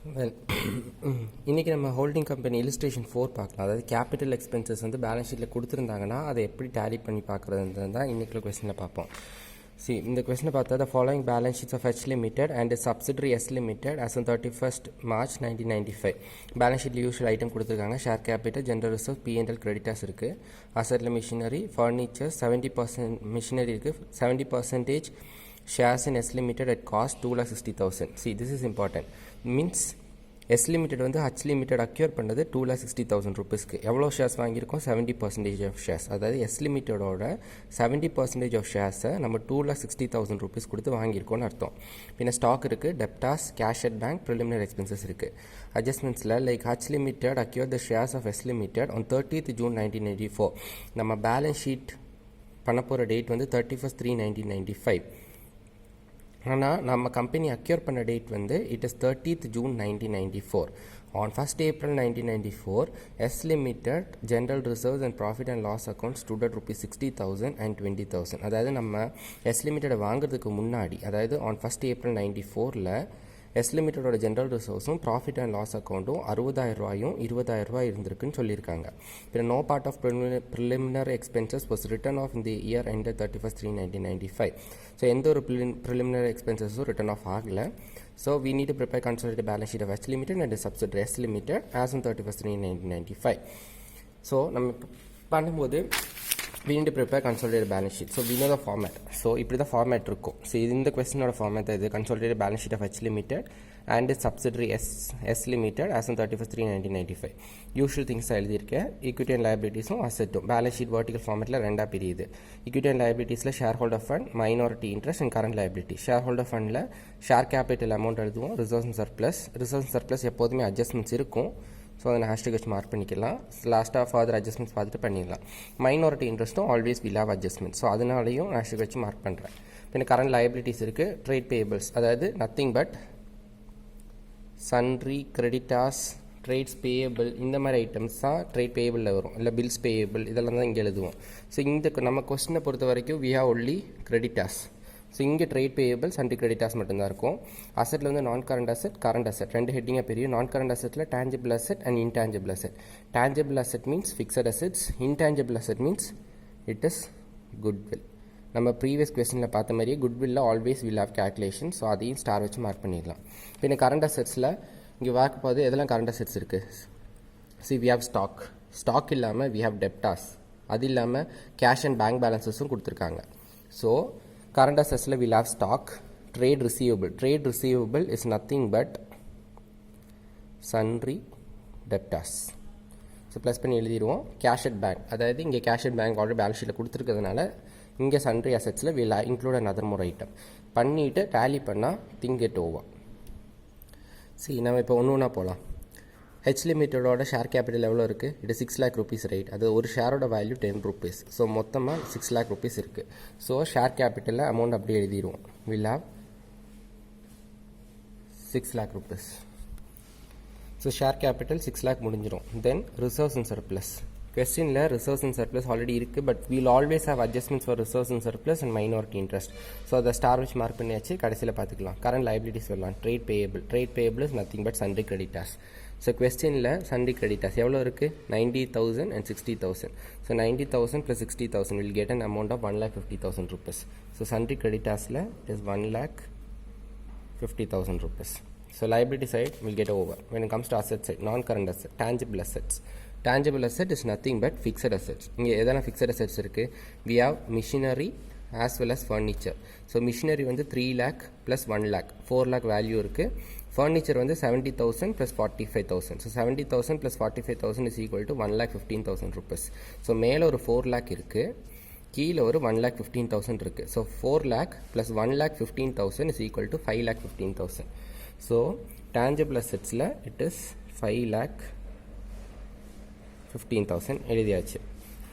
Well இன்றைக்கி நம்ம holding company illustration 4 பார்க்கலாம். அதாவது கேபிட்டல் எக்ஸ்பென்சஸ் வந்து பேலன்ஸ் ஷீட்டில் கொடுத்துருந்தாங்கன்னா அதை எப்படி டேலி பண்ணி பார்க்குறதுன்றது தான் இன்றைக்கி கொஸ்டினில் பார்ப்போம். இந்த கொஸ்டினை பார்த்தா the following balance sheets of H Limited and its subsidiary S Limited as on 31st March 1995. Balance ஷீட்டில் யூஷுவல் ஐட்டம் கொடுத்துருக்காங்க. Share capital, general reserve, P&L creditors இருக்குது. அசட்டில் மிஷினரி, ஃபர்னிச்சர் 70% மிஷினரி இருக்குது. 70% shares in S Limited at cost 2,60,000. See, this is important. Means S Limited வந்து H Limited அக்யூர் பண்ணது 2,60,000 ருபீஸ்க்கு. எவ்வளோ shares வாங்கியிருக்கோம்? 70% of shares. அதாவது S Limitedோட 70% ஆஃப் ஷேர்ஸை நம்ம 2,60,000 ருபீஸ் கொடுத்து வாங்கியிருக்கோம்னு அர்த்தம். பின்ன ஸ்டாக் இருக்குது, debtors, cash at bank, preliminary expenses இருக்குது. அட்ஜஸ்ட்மெண்ட்ஸில் like H Limited acquire the shares of S Limited on 30th June 1994. நம்ம பேலன்ஸ் ஷீட் பண்ண போகிற டேட் வந்து 31st 3/1995. ஆனால் நம்ம கம்பெனி அக்யூர் பண்ண டேட் வந்து it is 30th June 1994. On 1st April 1994, S Limited general reserves and profit and loss accounts stood at rupees 60,000 and 20,000. அதாவது நம்ம S Limited வாங்குறதுக்கு முன்னாடி, அதாவது on 1st April 1994ல் S Limitedோட ஜென்ரல் ரிசர்வ்ஸும் ப்ராஃபிட் அண்ட் லாஸ் அக்கௌண்ட்டும் 60,000 20,000 இருந்திருக்குன்னு சொல்லியிருக்காங்க. பின்ன no part of preliminary expenses was written off இந்த இயர் எண்ட் 31st 3/1995. ஸோ எந்த ஒரு ப்ரிலிமினரி எக்ஸ்பென்சஸும் ரிட்டன் ஆஃப் ஆகலை. So we need to prepare consolidated balance sheet of H Limited and subsidiary S Limited as on 31st 3/1995. So நம்ம பண்ணும்போது we need to prepare consolidated balance sheet. So we know the format. So இப்படி தான் format இருக்கும். So இந்த கொஸ்டினோட format இது consolidated balance sheet of H Limited and its subsidiary S Limited as on 31st 3/1995. Usual things எழுதியிருக்கேன். Equity and லைபிலிட்டிஸும் அசெட்டும் balance sheet vertical ஃபார்மேட்டில் ரெண்டாக பிரியுது. ஈக்விட்டி அண்ட் லைபிலிட்டிஸில் share holder fund, minority interest and current liability. Share holder ஃபண்டில் share capital amount எழுதுவோம். Reserves and surplus எப்போதுமே அட்ஜஸ்ட்மெண்ட்ஸ் இருக்கும். ஸோ அதை நான் ஹேஷ்டேக் வச்சு மார்க் பண்ணிக்கலாம். லாஸ்ட்டாக ஃபாதர் அட்ஜஸ்ட்மெண்ட்ஸ் பார்த்துட்டு பண்ணிடலாம். மைனாரிட்டி இன்ட்ரெஸ்ட்டும் always will have adjustment. So அதனாலையும் நான் ஹேஷ்டேக் வச்சு மார்க் பண்ணுறேன். பின்ன கரண்ட் லைபிலிட்டிஸ் இருக்குது. ட்ரேட் பேயபிள்ஸ், அதாவது nothing but sundry, creditors, trades payable, இந்த மாதிரி ஐட்டம்ஸ் தான் ட்ரேட் பேயபிளில் வரும். இல்லை பில்ஸ் பேயபிள், இதெல்லாம் தான் இங்கே எழுதுவோம். ஸோ இந்த நம்ம கொஸ்டினை பொறுத்த வரைக்கும் we have only creditors. So இங்கே ட்ரேட் பேயபிள், சன்ட்ரி, கிரெடிட்டாஸ் மட்டும்தான் இருக்கும். அசெட்டில் வந்து நான் கரண்ட் அசெட், கரண்ட் அசெட் ரெண்டு ஹெட்டிங்காக பெரிய. நான் கரண்ட் அசெட்டில் tangible asset and intangible asset. Tangible asset means fixed assets, intangible asset means it is goodwill. நம்ம ப்ரீவியஸ் கொஸ்டினில் பார்த்த மாதிரியே குட்வில்ல always will have calculation. So அதையும் ஸ்டார் வச்சு மார்க் பண்ணிடலாம். பின்ன கரண்ட் அசெட்ஸில் இங்கே பார்க்க போது எதெல்லாம் கரண்ட் அசெட்ஸ் இருக்குது? வி ஹேவ் ஸ்டாக் இல்லாமல் வி ஹேவ் டெப்டாஸ், அது இல்லாமல் கேஷ் அண்ட் பேங்க் பேலன்சஸும் கொடுத்துருக்காங்க. So current assets will have stock, trade receivable is nothing but sundry debtors. So plus பண்ணி எழுதிடுவோம். கேஷ் அட் பேங்க், அதாவது இங்கே cash at bank already balance ஷீட்டில் கொடுத்துருக்கிறதுனால இங்கே சன்ட்ரி அசெட்ஸில் will include another more item பண்ணிவிட்டு டேலி பண்ணால் திங் கெட் ஓவர். நம்ம இப்போ ஒன்று ஒன்றா போகலாம். H Limitedோட ஷேர் கேபிட்டல் எவ்வளோ இருக்குது? இது 6 lakh rupees ரைட். அது ஒரு ஷேரோட வேல்யூ 10 rupees. ஸோ மொத்தமாக 6 lakh rupees இருக்குது. ஸோ ஷேர் கேபிட்டலில் அமௌண்ட் அப்படியே எழுதிடுவோம். Will have 6 lakh rupees. So share capital 6 lakh முடிஞ்சிடும். Then reserves and surplus. கொஸ்டினில் ரிசர்வ்ஸ் அண்ட் சர்ப்ளஸ் ஆல்ரெடி இருக்குது. But we'll always have adjustments for reserves and surplus and minority interest. So அதை star வச்சு mark பண்ணியாச்சு. கடைசியில் பார்த்துக்கலாம். Current liabilities வரலாம். Trade payable is nothing but sundry creditors. So கொஸ்டினில் sundry creditors எவ்வளோ இருக்குது? 90,000 and 60,000. So 90,000 + 60,000 will get an amount of 1,50,000 rupees. So sundry கிரெடிட்டாஸில் it is 1,50,000 rupees. So liability side will get over. When it comes to asset side, non-current asset, tangible asset is nothing but fixed assets. இங்கே எதெல்லாம் fixed assets இருக்குது? We have machinery as well as furniture. So machinery வந்து 3 lakh + 1 lakh 4 lakh value இருக்குது. Furniture வந்து 70,000 + 45,000. So 70,000 + 45,000 is equal to 1,15,000 rupees. So மேலே ஒரு 4 lakh இருக்குது, கீழே ஒரு 1,15,000 இருக்குது. So 4 lakh + 1,15,000 is equal to 5,15,000. So tangible அசெட்ஸில் இட் இஸ் 5,15,000 எழுதியாச்சு.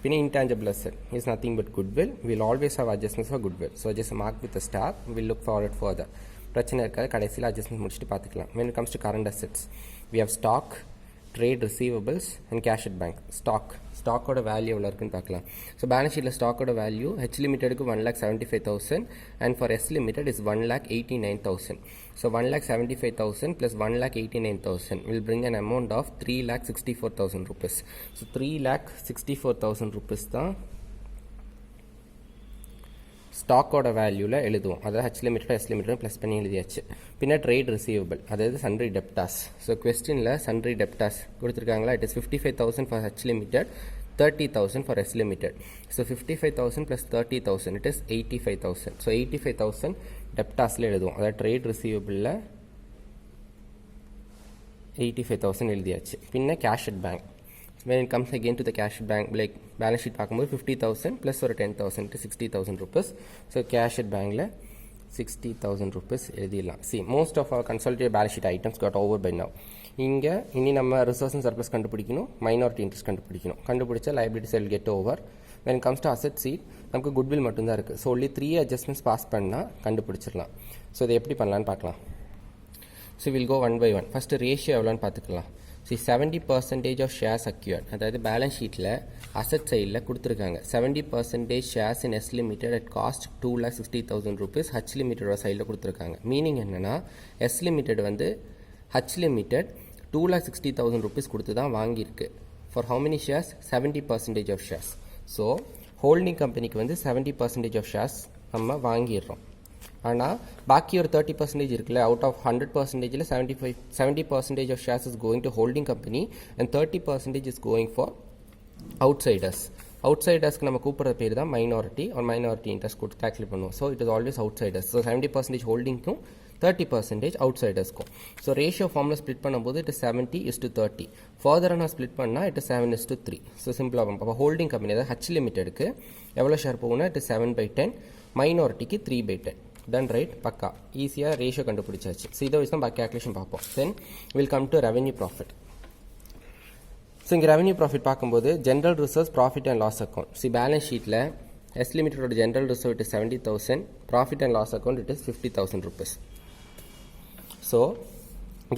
பின்ன intangible asset is nothing but goodwill. We'll always have adjustments for goodwill. So just mark with a star. We'll look forward further. பிரச்சனை இருக்காது. கடைசியில் adjustment முடிச்சுட்டு பார்த்துக்கலாம். When it comes to current assets, we have stock, trade receivables and cash at bank. ஸ்டாக்கோட value எவ்வளோ இருக்குன்னு பார்க்கலாம். So balance ஷீட்டில் ஸ்டாக்கோட வேல்யூ ஹெச் லிமிட்டெடுக்கு 1,75,000 and for S limited is 1,89,000. So 1,75,000 plus 1,89,000 will bring an amount of 3,64,000 rupees. So 3,64,000 rupees தான் ஸ்டாக்கோட வேல்யூவில் எழுதுவோம். அதாவது H limited S limited plus பண்ணி எழுதியாச்சு. பின்ன ட்ரேட் ரிசீவபிள், அதாவது சன்ட்ரி டெப்டாஸ். ஸோ கொஸ்டினில் சன்ட்ரி டெப்டாஸ் கொடுத்துருக்காங்களா, it is 55,000 for H limited, 30,000 for S limited. So 55,000 plus 30,000 it is 85,000. So 85,000 டெப்டாஸில் எழுதுவோம். அதாவது ட்ரேட் ரிசீவபிளில் 85,000 எழுதியாச்சு. பின்ன cash at bank. When it comes again to the cash bank, like balance sheet பார்க்கும்போது 50,000 plus ஒரு 10,000 to 60,000 rupees. So cash at bankல 60,000 rupees எழுதிடலாம். See, most of our consolidated balance sheet items got over by now. இங்கே இனி நம்ம reserves and surplus கண்டுபிடிக்கணும், minority interest கண்டுபிடிக்கணும். கண்டுபிடிச்சா liabilities will get over. When it comes to asset sheet, நமக்கு goodwill மட்டும்தான் இருக்குது. ஸோ only 3 adjustments பாஸ் பண்ணால் கண்டுபிடிச்சிடலாம். ஸோ இதை எப்படி பண்ணலான்னு பார்க்கலாம். So will go one by one. First ratio எவ்வளோன்னு பார்த்துக்கலாம். ஸோ 70% ஆஃப் ஷேர்ஸ் அக்யூர்ட், அதாவது பேலன்ஸ் ஷீட்டில் அசட் சைடில் கொடுத்துருக்காங்க 70% shares in S limited at cost 2,60,000 rupees. H லிமிட்டடோட சைடில் கொடுத்துருக்காங்க. மீனிங் என்னென்னா எஸ் லிமிட்டட் வந்து ஹச் லிமிட்டட் 2,60,000 rupees கொடுத்து தான் வாங்கியிருக்கு. For how many shares? 70% of shares. So holding கம்பெனிக்கு வந்து 70% ஆஃப் ஷேர்ஸ் நம்ம வாங்கிடுறோம். ஆனால் பாக்கி ஒரு 30% இருக்குல்ல, அவுட் ஆஃப் 100%ல் 70% of shares is going to holding company and 30% is going for outsiders. அவுட்சைடர்ஸ்க்கு நம்ம கூப்பிட்ற பேர் தான் மைனாரிட்டி ஒரு மைனாரிட்டி இன்ட்ரெஸ்ட் கொடுத்து கால்குலேட் பண்ணுவோம். So it is always outsiders. So 70% ஹோல்டிங்க்கும் 30% அவுட்சைடர்ஸ்க்கும். ஸோ ரேஷியோ ஃபார்மில் ஸ்ப்ளிட் பண்ணும்போது இட் இஸ் 70:30. ஃபர்தராக நான் ஸ்ப்ளிட் பண்ணால் இட் இஸ் 7:3. ஸோ சிம்பிளாக பார்ப்போம். அப்போ ஹோல்டிங் கம்பெனி அதாவது ஹச் லிமிட்டெடுக்கு எவ்வளோ ஷேர் போகும்னா இட் இஸ் 7/10, மைனாரிட்டிக்கு 3/10. டன் ரைட், பக்கா ஈஸியாக ரேஷியோ கண்டுபிடிச்சாச்சு. ஸோ இதை வச்சு தான் பாக்கி கேல்குலேஷன் பார்ப்போம். Then will come to revenue profit. So இங்கே ரெவன்யூ ப்ராஃபிட் பார்க்கும்போது general reserves profit and loss account. See balance ஷீட்டில் எஸ் லிமிட்டடோட general reserve it is 70,000, profit and loss account it is 50,000 rupees. So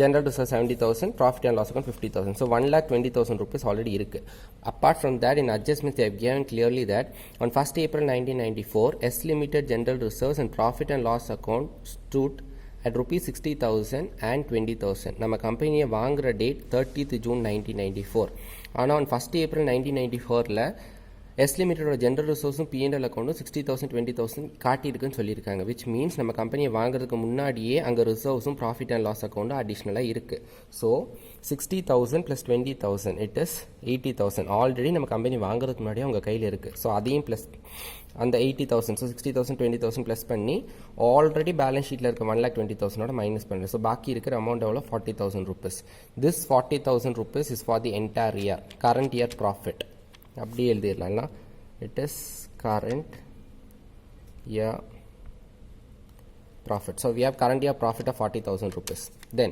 general reserve 70,000, profit and loss account 50,000. So 1,20,000 rupees already இருக்கு. Apart from that, in adjustments they have given clearly that on 1st April 1994, S Limited general reserves and profit and loss account stood at rupees 60,000 and 20,000. நம்ம கம்பெனியை வாங்குற date 30th June 1994. ஆனால் on 1st April 1994ல S லிமிட்டடோட general ரிசோர்ஸும் P&L அக்கௌண்ட்டும் 60,000 20,000 காட்டியிருக்குன்னு சொல்லியிருக்காங்க. விச் மீன்ஸ் நம்ம கம்பெனியை வாங்குறதுக்கு முன்னாடியே அங்கே ரிசர்வ்ஸும் ப்ராஃபிட் அண்ட் லாஸ் அக்கௌண்ட்டும் அடிஷ்னலாக இருக்குது. So 60,000 + 20,000 it is 80,000. ஆல்ரெடி நம்ம கம்பெனி வாங்குறதுக்கு முன்னாடியே அவங்க கையில் இருக்குது. ஸோ அதையும் ப்ளஸ் அந்த 80,000, ஸோ 60,000 20,000 ப்ளஸ் பண்ணி ஆல்ரெடி பேலன்ஸ் ஷீட்டில் இருக்க 1,20,000 மைனஸ் பண்ணுறேன். ஸோ பாக்கி இருக்கிற அமௌண்ட் எவ்வளோ 40,000 rupees. This 40,000 rupees is for the entire year, current year profit. அப்படியே எழுதிடலாம்னா it is current year profit. So we have current year profit of 40,000 rupees. Then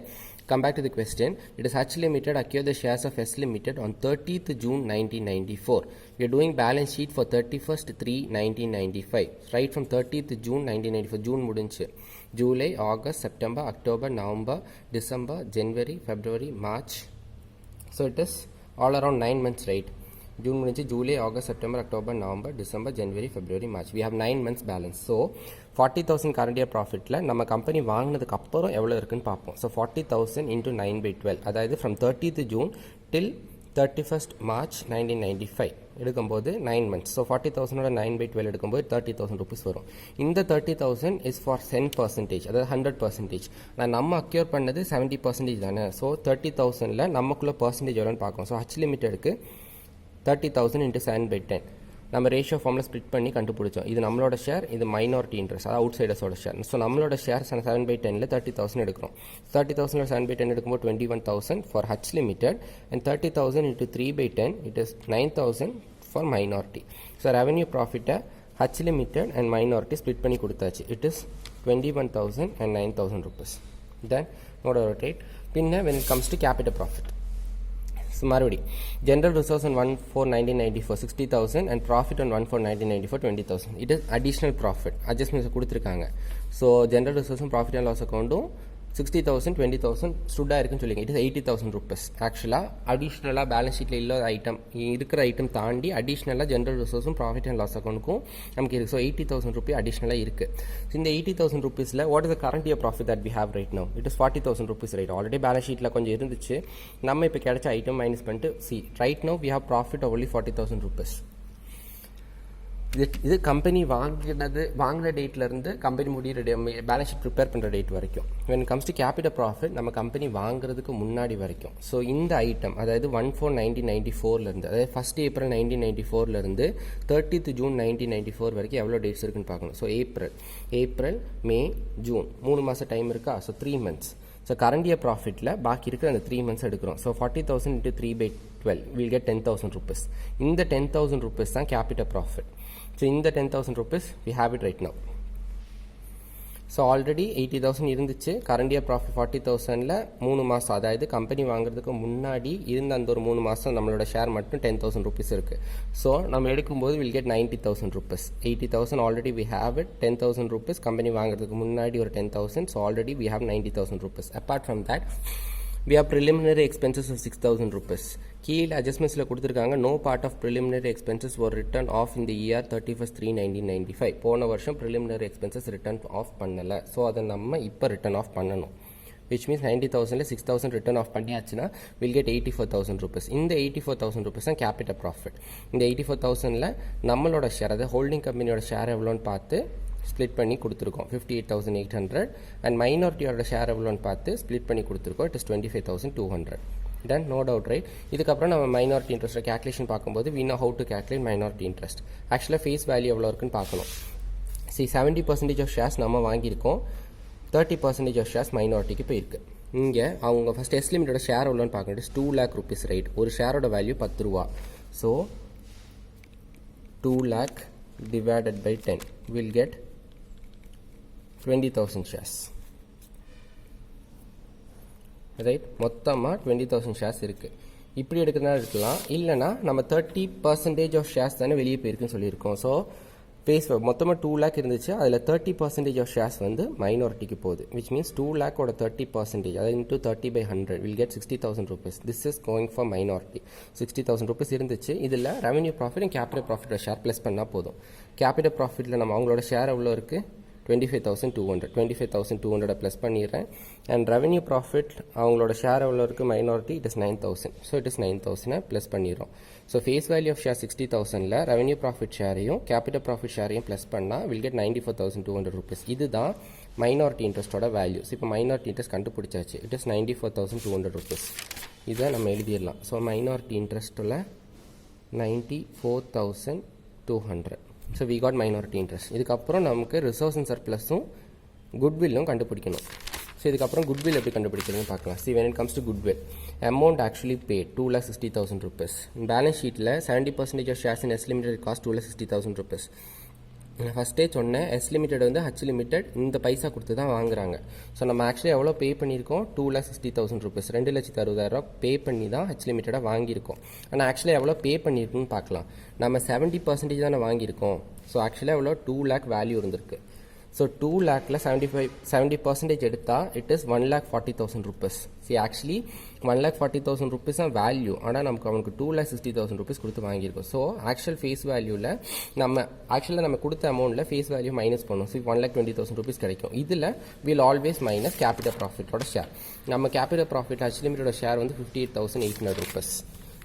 come back to the question. It is H Limited acquired the shares of S Limited on 30th June 1994. We are doing balance sheet for 31st 3/1995. Right from 30th June 1994. June முடிஞ்சு July, August, September, October, November, December, January, February, March. So it is all around 9 months, right? June முடிஞ்சு July, August, September, October, November, December, January, February, March. We have 9 months balance. So 40,000 current year profitல நம்ம company வாங்கினதுக்கு அப்புறம் எவ்வளோ இருக்குன்னு பார்ப்போம். So 40,000 into 9/12, அதாவது from 30th June till 31st March 1995 எடுக்கும்போது 9 months. So 40,000ஓட 9/12 எடுக்கும்போது 30,000 rupees வரும். இந்த 30,000 is for 10%, அதாவது 100%. நான் நம்ம அக்யூர் பண்ணது 70% தானே. ஸோ 30,000ல் நமக்குள்ள பர்சன்டேஜ் எவ்வளோன்னு பார்க்கணும். ஸோ ஹச் லிமிட்டெடுக்கு 30,000 into 7/10 நம்ம ரேஷியோ ஃபார்மில் ஸ்ப்ளிட் பண்ணி கண்டுபிடிச்சோம். இது நம்மளோட ஷேர், இது மைனாரிட்டி இன்ட்ரெஸ்ட், அதாவது அவுட் சைடர்ஸோட ஷேர். ஸோ நம்மளோட ஷேர் 7/10ல் 30,000 எடுக்கிறோம். 30,000 7/10 எடுக்கும்போது 21,000 for H limited and 30,000 into 3/10 it is 9,000 for minority. So revenue ப்ராஃபிட்டை H limited and minority split பண்ணி கொடுத்தாச்சு. It is 21,000 and 9,000 rupees. Then note rotate. பின்ன when it comes to capital profit, மறுபடி general reserves on 1/4/1994 60,000 and profit on 1/4/1994 20,000. It is additional profit. Adjustments கொடுத்துருக்காங்க. So general ரிசர்வ்ஸும் profit and loss அக்கௌண்ட்டும் 60,000 20,000 ஸ்டுடாக இருக்குன்னு சொல்லிங்க. It is 80,000 rupees. ஆக்சுவலாக அடிஷ்னலாக பேலன்ஸ் ஷீட்டில் இல்லாத ஐட்டம் இருக்கிற ஐட்டம் தாண்டி அடிஷ்னலாக ஜென்ரல் ரிசோர்ஸும் ப்ராஃபிட் அண்ட் லாஸ் அக்கௌண்ட்டுக்கும் நமக்கு இருக்குது. ஸோ 80,000 ரூபி அடிஷ்னலாக இருக்குது. ஸோ இந்த 80,000 rupeesல what is the current year profit that we have right now? It is 40,000 rupees right. Already balance ஷீட்டில் கொஞ்சம் இருந்துச்சு, நம்ம இப்போ கிடைச்ச ஐட்டம் மைனஸ் பண்ணிட்டு right now we have profit only 40,000 rupees. இது கம்பெனி வாங்கின டேட்லேருந்து கம்பெனி முடிகிற பேலன்ஸ் ஷீட் ப்ரிப்பேர் பண்ணுற டேட் வரைக்கும். when it comes to capital profit நம்ம கம்பெனி வாங்குறதுக்கு முன்னாடி வரைக்கும். ஸோ இந்த ஐட்டம் அதாவது 1/4/1994 அதாவது 1st April 1994 30th June 1994 வரைக்கும் எவ்வளோ டேட்ஸ் இருக்குன்னு பார்க்கணும். ஸோ ஏப்ரல் மே ஜூன் 3 மாதம் டைம் இருக்கா? So 3 months. So current year ப்ராஃபிட்டில் பாக்கி இருக்கிற அந்த 3 months எடுக்கிறோம். So 40,000 into 3/12 will get 10,000 rupees. இந்த 10,000 rupees தான் கேபிட்டல் ப்ராஃபிட். ஸோ இந்த 10,000 rupees we have it right now. So already 80,000 இருந்துச்சு. கரண்ட் இயர் ப்ராஃபிட் 40,000ல் 3 மாதம் அதாவது கம்பெனி வாங்குறதுக்கு முன்னாடி இருந்த அந்த ஒரு 3 மாதம் நம்மளோட ஷேர் மட்டும் 10,000 rupees இருக்குது. ஸோ நம்ம எடுக்கும்போது will get 90,000 rupees. 80,000 already we have it. 10,000 rupees company வாங்குறதுக்கு முன்னாடி ஒரு 10,000. So already we have 90,000 rupees. apart from that we have preliminary expenses of 6,000 rupees. கீழே அட்ஜஸ்ட்மெண்ட்ஸில் கொடுத்துருக்காங்க no part of preliminary expenses were written off in the year 31/3/1995. போன வருஷம் preliminary expenses written off பண்ணலை. So அதை நம்ம இப்போ written off பண்ணணும். which means 90,000ல் 6,000 written off பண்ணியாச்சுன்னா will get 84,000 rupees. இந்த 84,000 rupees தான் capital profit. இந்த 84,000ல் நம்மளோட ஷேர் அதாவது ஹோல்டிங் கம்பெனியோட ஷேர் எவ்வளோன்னு பார்த்து ஸ்ப்ளிட் பண்ணி கொடுத்துருக்கோம் 58,800 அண்ட் மைனாரிட்டியோட ஷேர் எவ்வளோன்னு பார்த்து ஸ்ப்ளிட் பண்ணி கொடுத்துருக்கோம். It is 25,200. Done no doubt right. இதுக்கப்புறம் நம்ம மைனாரிட்டி இன்ட்ரெஸ்ட் கேல்குலேஷன் பார்க்கும்போது we know how to calculate minority interest. ஆக்சுவலாக ஃபேஸ் வேல்யூ எவ்வளோ இருக்குன்னு பார்க்கணும். 70% ஆஃப் ஷேர்ஸ் நம்ம வாங்கியிருக்கோம், 30% ஆஃப் ஷேர்ஸ் மைனாரிட்டிக்கு போயிருக்கு. இங்கே அவங்க ஃபஸ்ட் எஸ் லிமிட்டோட ஷேர் எவ்வளோன்னு பார்க்கணும். It is 2 lakh rupees right. ஒரு ஷேரோட வேல்யூ 10 ரூபா. So 2 lakh divided by 10 will get 20,000 shares. Right, மொத்தமாக 20,000 ஷேர்ஸ் இருக்குது. இப்படி எடுக்கிறதுனால இருக்கலாம், இல்லைனா நம்ம 30% ஆஃப் ஷேர்ஸ் தானே வெளியே போயிருக்குன்னு சொல்லியிருக்கோம். ஸோ ஃபேஸ் மொத்தமாக 2 lakh இருந்துச்சு, அதில் 30% ஆஃப் ஷேர்ஸ் வந்து மைனாரிட்டிக்கு போகுது. விச் மீன்ஸ் 2 lakhோட 30% அதாவது into 30/100 will get 60,000 rupees. This is going for minority. 60,000 rupees இருந்துச்சு. இதில் ரெவன்யூ ப்ராஃபிட் அண்ட் கேபிட்டல் ப்ராஃபிட்டோட ஷேர் ப்ளஸ் பண்ணால் போதும். கேபிட்டல் ப்ராஃபிட்டில் நம்ம அவங்களோட ஷேர் எவ்வளோ இருக்குது? 25,200 ப்ளஸ் பண்ணிடுறேன். அண்ட் ரெவன்யூ ப்ராஃபிட் அவங்களோட ஷேர் எவ்வளோ இருக்குது? Minority it is 9,000. So it is 9,000 plus பண்ணிடுறோம். So face value of share 60,000ல் ரெவன்யூ ப்ராஃபிட் ஷேரையும் கேபிட்டல் ப்ராஃபிட் ஷேரையும் ப்ளஸ் பண்ணால் வில் கெட் 94,200 rupees. இதுதான் மைனாரிட்டி இன்ட்ரெஸ்ட்டோட வேல்யூஸ். இப்போ மைனாரிட்டி இன்ட்ரெஸ்ட் கண்டுபிடிச்சாச்சு. It is 94,200 rupees. இதை நம்ம எழுதிடலாம். ஸோ மைனாரிட்டி இன்ட்ரெஸ்ட்டில் 94,200. So we got minority interest. இதுக்கப்புறம் நமக்கு ரிசர்வ்ஸ் அண்ட் சர்ப்ளஸும் குட்வில்லும் கண்டுபிடிக்கணும். ஸோ இதுக்கப்புறம் குட்வில் எப்படி கண்டுபிடிக்கிறதுன்னு பார்க்கலாம். C when it comes to goodwill, amount actually paid 2,60,000 rupees. Balance ஷீட்டில் 70% of shares in S limited cost 2,60,000 rupees. நான் ஃபஸ்ட்டே சொன்னேன், எஸ் லிமிடெட் வந்து ஹச் லிமிடெட் இந்த பைசா கொடுத்து தான் வாங்குறாங்க. ஸோ நம்ம ஆக்சுவலி எவ்வளோ பே பண்ணியிருக்கோம்? 2,60,000 rupees. 2,60,000 பே பண்ணி தான் ஹச் லிமிட்டடாக வாங்கியிருக்கோம். ஆனால் ஆக்சுவலி எவ்வளோ பே பண்ணியிருக்குன்னு பார்க்கலாம். நம்ம 70% தானே வாங்கியிருக்கோம். ஸோ ஆக்சுவலாக எவ்வளோ 2 lakh வேல்யூ இருந்திருக்கு. ஸோ 2 lakhல 70% எடுத்தால் it is 1,40,000 rupees. See actually 1,40,000 rupees தான் வேல்யூ. ஆனால் நமக்கு அவனுக்கு 2,60,000 rupees கொடுத்து வாங்கியிருக்கோம். ஸோ ஆக்சுவல் ஃபேஸ் வேல்யூவில் நம்ம கொடுத்த அமௌண்ட்டில் ஃபேஸ் வேல்யூ மைனஸ் பண்ணும். ஸோ 1,20,000 rupees கிடைக்கும். இதில் வில் ஆல்வேஸ் மைனஸ் கேபிட்டல் ப்ராஃபிட்டோட ஷேர். நம்ம கேபிட்டல் ப்ராஃபிட் ஹச் லிமிட்டோட ஷேர் வந்து 58,800 rupees.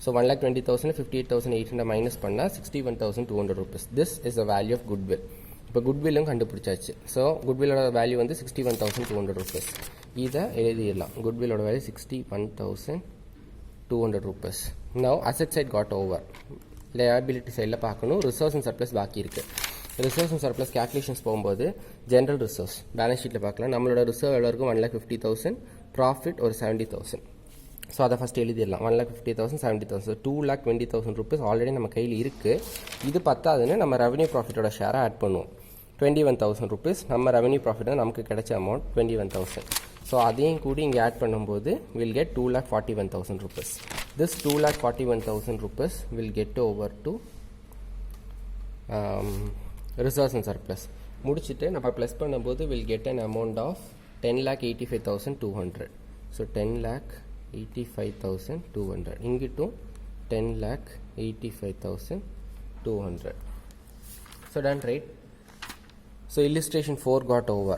ஸோ 1,20,000 58,800 மைனஸ் பண்ணால் 61,200 rupees. This is the value of goodwill. இப்போ குட்வில்லும் கண்டுபிடிச்சாச்சு. ஸோ குட்வில்லோட வேல்யூ வந்து 61,200 rupees. இதை எழுதிடலாம். குட்வில்லோட value 61,200 rupees. Now asset side got over. Liability சைடில் பார்க்கணும். ரிசர்வ்ஸ் அண்ட் சர்ப்ளஸ் பாக்கி இருக்குது. ரிசர்வ்ஸ் அண்ட் சர்ப்ளஸ் கேல்குலேஷன்ஸ் போகும்போது ஜென்ரல் ரிசர்வ்ஸ் பேலன்ஸ் ஷீட்டில் பார்க்கலாம். நம்மளோட ரிசர்வ் எவ்வளோ இருக்கும்? 1,50,000. ப்ராஃபிட் ஒரு 70,000. ஸோ அதை ஃபஸ்ட் எழுதிடலாம். 1,50,000 70,000 2,20,000 rupees ஆல்ரெடி நம்ம கையில் இருக்குது. இது பத்தாதுன்னு நம்ம ரெவன்யூ ப்ராஃபிட்டோட ஷேரை ஆட் பண்ணுவோம். 21,000 rupees. நம்ம ரெவன்யூ ப்ராஃபிட் நமக்கு கிடைச்ச அமௌண்ட் 21,000. ஸோ அதையும் கூடி இங்கே ஆட் பண்ணும்போது will get 2,41,000 rupees. This 2,41,000 rupees will get over to reserves and surplus. முடிச்சுட்டு நம்ம ப்ளஸ் பண்ணும்போது will get an amount of 10,85,200. So 10,85,200. இங்கிட்டும் 10,85,200. So done, right? So illustration 4 got over.